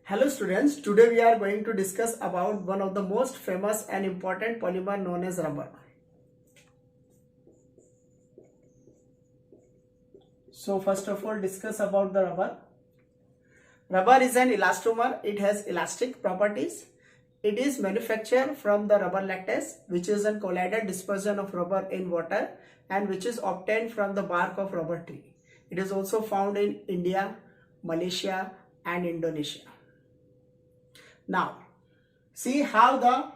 Hello students, today we are going to discuss about one of the most famous and important polymer known as rubber. So first of all discuss about the rubber. Rubber is an elastomer. It has elastic properties. It is manufactured from the rubber lattice, which is a collided dispersion of rubber in water and which is obtained from the bark of rubber tree. It is also found in India, Malaysia and Indonesia. Now, see how the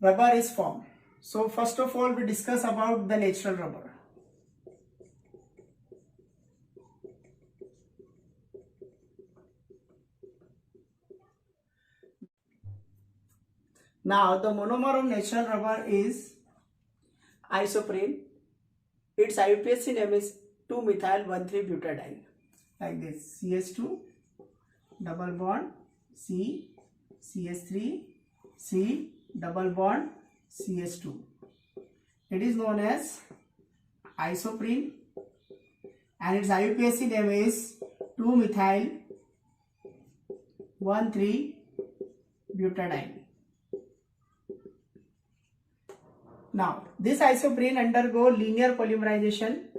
rubber is formed. So first of all, we discuss about the natural rubber. Now, the monomer of natural rubber is isoprene. Its IUPAC name is 2-methyl-1,3-butadiene. Like this, CH2, double bond, C, CH3, C, double bond, CH2. It is known as isoprene and its IUPAC name is 2-methyl-1,3-butadiene. Now, this isoprene undergo linear polymerization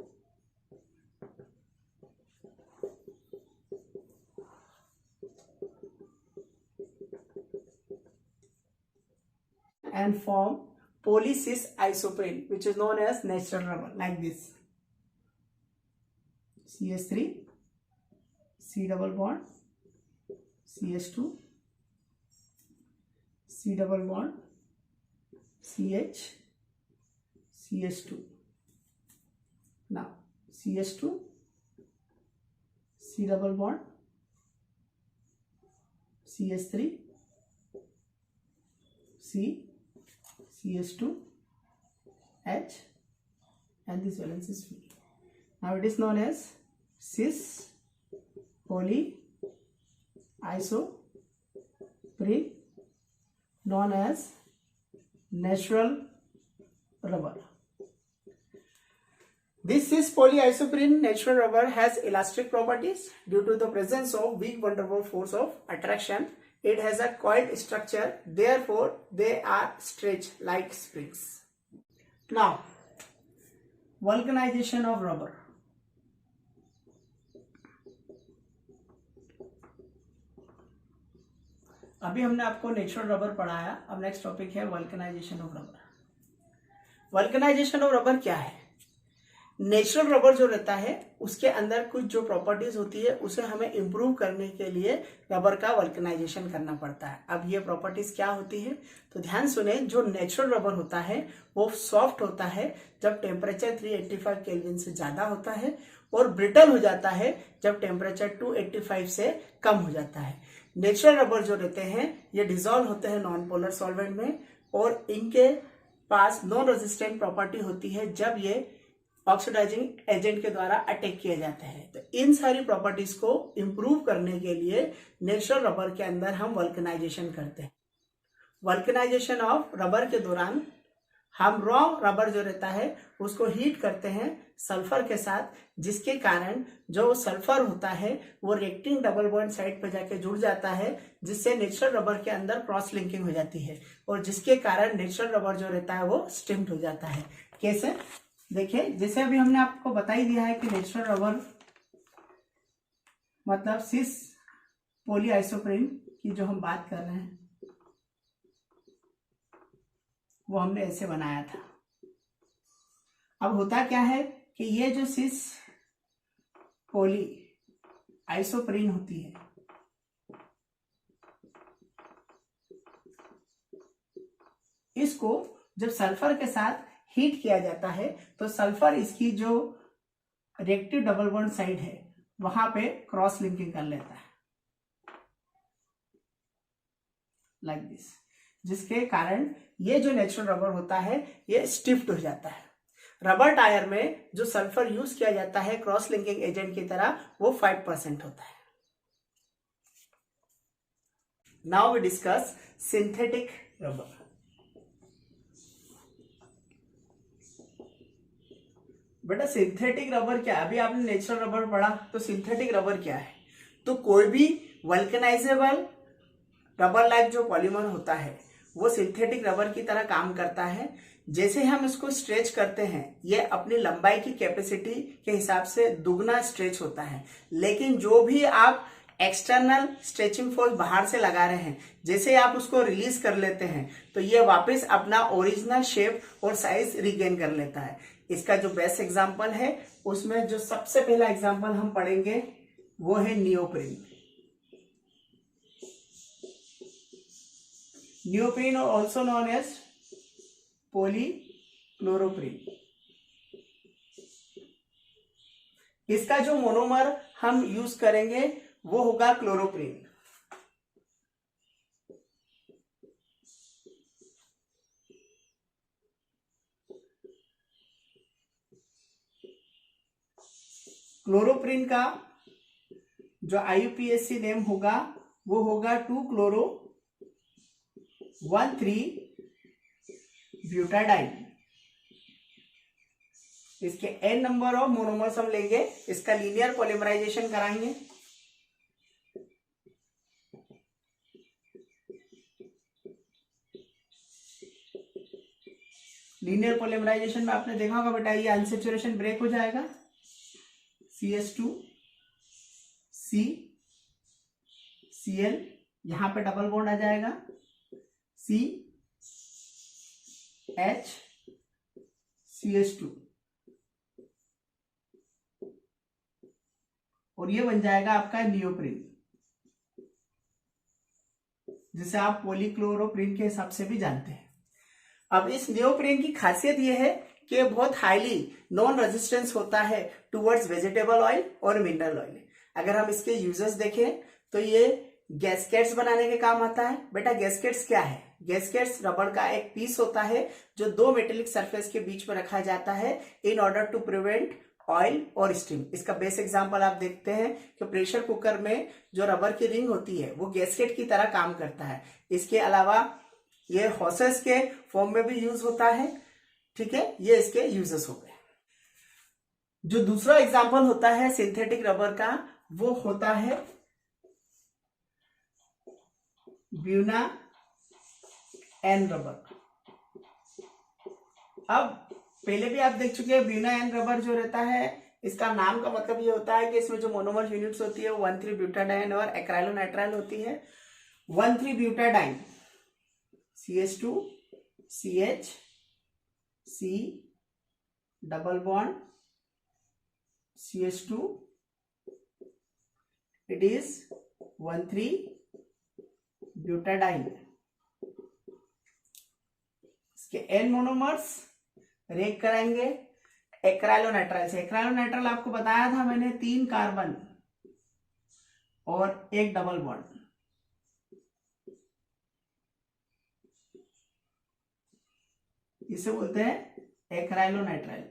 and form poly-cis isoprene, which is known as natural rubber, like this. CH3, C double bond, CH2, C double bond, CH, CH2. Now, CH2, C double bond, CH3, C, CH2, H, and this valence is free. Now it is known as cis poly isoprene, known as natural rubber. This cis polyisoprene natural rubber has elastic properties due to the presence of weak van der Waals force of attraction. It has a coiled structure, therefore they are stretched like springs. Now, vulcanization of rubber. अभी हमने आपको natural rubber पढ़ाया. अब next topic है vulcanisation of rubber. Vulcanisation of rubber क्या है? Natural rubber जो रहता है उसके अंदर कुछ जो प्रॉपर्टीज होती है उसे हमें इंप्रूव करने के लिए रबर का वल्कनाइजेशन करना पड़ता है. अब ये प्रॉपर्टीज क्या होती है तो ध्यान सुने. जो नेचुरल रबर होता है वो सॉफ्ट होता है जब टेम्परेचर 385 केल्विन से ज्यादा होता है और ब्रिटल हो जाता है जब टेम्परेचर 285 से कम हो जाता है. नेचुरल रबर जो रहते हैं ये डिसॉल्व होते हैं नॉन पोलर सॉल्वेंट में और इनके पास नॉन रेजिस्टेंट प्रॉपर्टी होती है जब ये ऑक्सीडाइजिंग एजेंट के द्वारा अटैक किए जाते हैं. तो इन सारी प्रॉपर्टीज को इंप्रूव करने के लिए नेचुरल रबर के अंदर हम वल्कनाइजेशन करते हैं. वल्कनाइजेशन ऑफ रबर के दौरान हम रॉ रबर जो रहता है उसको हीट करते हैं सल्फर के साथ, जिसके कारण जो सल्फर होता है वो रिएक्टिंग डबल बॉन्ड साइड पर जाके जुड़ जाता है, जिससे नेचुरल रबर के अंदर क्रॉस लिंकिंग हो जाती है और जिसके कारण नेचुरल रबर जो रहता है वो स्टिम्ड हो जाता है. कैसे? देखिए, जैसे अभी हमने आपको बता ही दिया है कि नेचुरल रबर मतलब सिस पॉलीआइसोप्रीन की जो हम बात कर रहे हैं वो हमने ऐसे बनाया था. अब होता क्या है कि ये जो सिस पॉली आइसोप्रीन होती है इसको जब सल्फर के साथ हीट किया जाता है तो सल्फर इसकी जो रिएक्टिव डबल बॉन्ड साइड है वहां पे क्रॉस लिंकिंग कर लेता है लाइक दिस, जिसके कारण ये जो नेचुरल रबर होता है ये स्टिफ्ड हो जाता है. रबर टायर में जो सल्फर यूज किया जाता है क्रॉस लिंकिंग एजेंट की तरह वो 5% होता है. Now we discuss synthetic rubber. बेटा सिंथेटिक रबर क्या है? अभी आपने नेचुरल रबर पढ़ा तो सिंथेटिक रबर क्या है? तो कोई भी वल्कनाइजेबल रबर लाइक जो पॉलीमर होता है वो सिंथेटिक रबर की तरह काम करता है। जैसे हम इसको स्ट्रेच करते हैं ये अपनी लंबाई की कैपेसिटी के हिसाब से दुगना स्ट्रेच होता है, लेकिन जो भी आप एक्सटर्नल स्ट्रेचिंग फोर्स बाहर से लगा रहे हैं, जैसे आप उसको रिलीज कर लेते हैं तो ये वापस अपना ओरिजिनल शेप और साइज रिगेन कर लेता है। इसका जो बेस्ट एग्जांपल है उसमें जो सबसे पहला एग्जांपल हम पढ़ेंगे वो है neoprene. Neoprene also known as polychloroprene. इसका जो मोनोमर हम यूज करेंगे वो होगा क्लोरोप्रीन। क्लोरोप्रीन का जो IUPAC नेम होगा वो होगा 2-chloro-1,3-ब्यूटाडाइन। इसके n नंबर ऑफ मोनोमर्स हम लेंगे, इसका लीनियर पॉलीमराइजेशन कराएंगे। लीनियर पॉलीमराइजेशन में आपने देखा होगा बेटा ये अनसेचुरेशन ब्रेक हो जाएगा, CH2 C Cl, यहां पे डबल बॉन्ड आ जाएगा CH CH2 और ये बन जाएगा आपका नियोप्रीन, जिसे आप पॉलीक्लोरोप्रीन के हिसाब से भी जानते हैं। अब इस नियोप्रीन की खासियत यह है कि बहुत हाईली नॉन रेजिस्टेंस होता है टुवर्ड्स वेजिटेबल ऑयल और मिनरल ऑयल। अगर हम इसके यूजेस देखें तो ये गैस्केट्स बनाने के काम आता है। बेटा गैस्केट्स क्या है? गैस्केट्स रबर का एक पीस होता है जो दो मेटेलिक सरफेस के बीच में रखा जाता है in order to prevent oil और स्टीम। इसका बेस्ट एग्जांपल आप देखते हैं कि प्रेशर कुकर में जो रबर की रिंग होती है वो गैस्केट की तरह काम करता है। इसके अलावा ये हॉसेस के फॉर्म में भी यूज होता है। ठीक है, ये इसके यूजेस हो गए। जो दूसरा एग्जांपल होता है सिंथेटिक रबर का वो होता है ब्यूना एन रबर। अब पहले भी आप देख चुके हैं ब्यूना एन रबर जो रहता है इसका नाम का मतलब ये होता है कि इसमें जो मोनोमर यूनिट्स होती है वो 1,3-ब्यूटाडाइन और एक्राइलोनाइट्राइल होती है। 1,3-ब्यूटाडाइन CH2 CH C double bond CH2 it is 1,3-ब्यूटाडाइन। इसके N मोनोमर्स रेक कराएंगे एक्राइलोनाइट्राइल से। एक्राइलोनाइट्राइल आपको बताया था मैंने 3 कार्बन और 1 डबल बॉन्ड। इसे बोलते हैं एक्राइलोनाइट्राइल।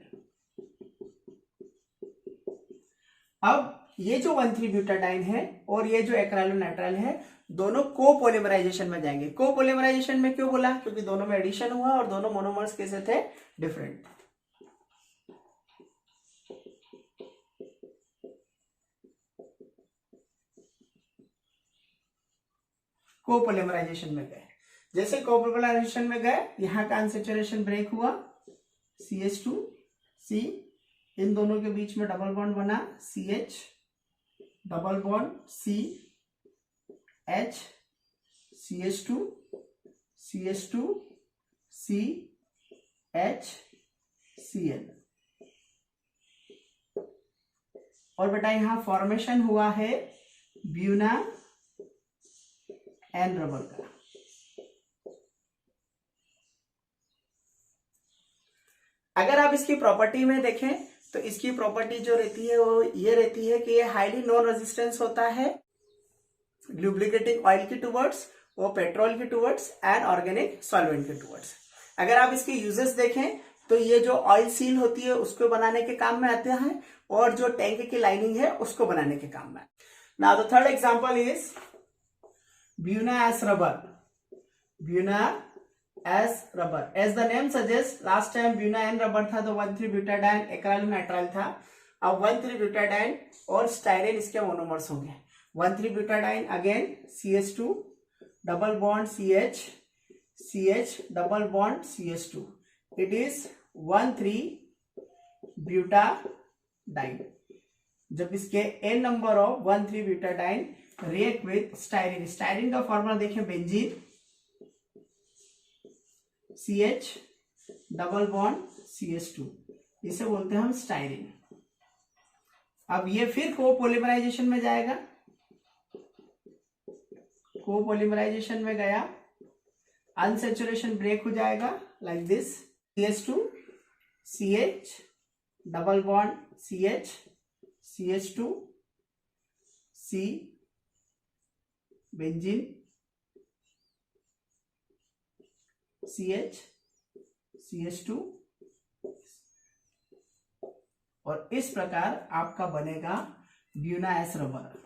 अब ये जो 1,3-ब्यूटाडाइन है और ये जो एक्राइलोनाइट्राइल है दोनों कोपोलिमराइजेशन में जाएंगे। कोपोलिमराइजेशन में क्यों बोला? क्योंकि दोनों में एडिशन हुआ और दोनों मोनोमर्स कैसे थे? डिफरेंट। कोपोलिमराइजेशन में गए। जैसे कोपोलिमराइजेशन में गए यहां का अनसैचुरेशन ब्रेक हुआ, CH2 C, इन दोनों के बीच में डबल बॉन्ड बना CH double bond C H CH2 CH2 C H Cl। और बेटा यहां फॉर्मेशन हुआ है ब्यूना एन रबर का। अगर आप इसकी प्रॉपर्टी में देखें तो इसकी प्रॉपर्टी जो रहती है वो ये रहती है कि ये हाईली नॉन रेजिस्टेंस होता है लुब्रिकेटिंग ऑयल की टुवर्ड्स, वो पेट्रोल की टुवर्ड्स एंड ऑर्गेनिक सॉल्वेंट के टुवर्ड्स। अगर आप इसके यूजेस देखें तो ये जो ऑयल सील होती है उसको बनाने के काम में आते हैं और जो टैंक की लाइनिंग है उसको बनाने के काम में। Now the third example is buna S rubber. Buna S rubber, as the name suggest, last time buna N rubber था तो 1,3-ब्यूटाडाइन एक्राइलोनाइट्राइल था। अब 1,3-ब्यूटाडाइन और स्टाइरेन इसके मोनोमर्स होंगे। 1,3-butadiene, again CH2 double bond CH, CH double bond CH2. It is 1,3-butadiene. जब इसके n number of 1,3-butadiene react with styrene, styrene का फॉर्मूला देखें benzene, CH double bond CH2, इसे बोलते हैं हम स्टाइरिन। अब ये फिर कोपोलिमराइजेशन में जाएगा, कोपोलिमराइजेशन में गया, अनसैचुरेशन ब्रेक हो जाएगा like this, CH2 CH double bond CH, CH2 C benzene, CH CH2, और इस प्रकार आपका बनेगा Buena S rubber.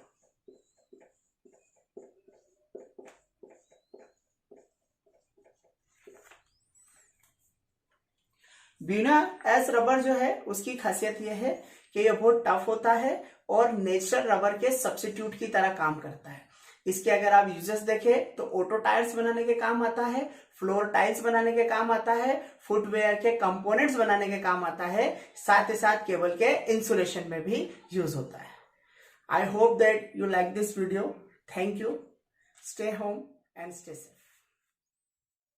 Buna S rubber जो है उसकी खासियत यह है कि यह बहुत टफ होता है और नेचुरल रबर के सब्स्टिट्यूट की तरह काम करता है। इसके अगर आप यूजेस देखें तो ऑटो टायर्स बनाने के काम आता है, फ्लोर टाइल्स बनाने के काम आता है, फुटवेयर के कंपोनेंट्स बनाने के काम आता है, साथ ही साथ केबल के इंसुलेशन में भी यूज होता है। I hope that you like this video. Thank you. Stay home and stay safe.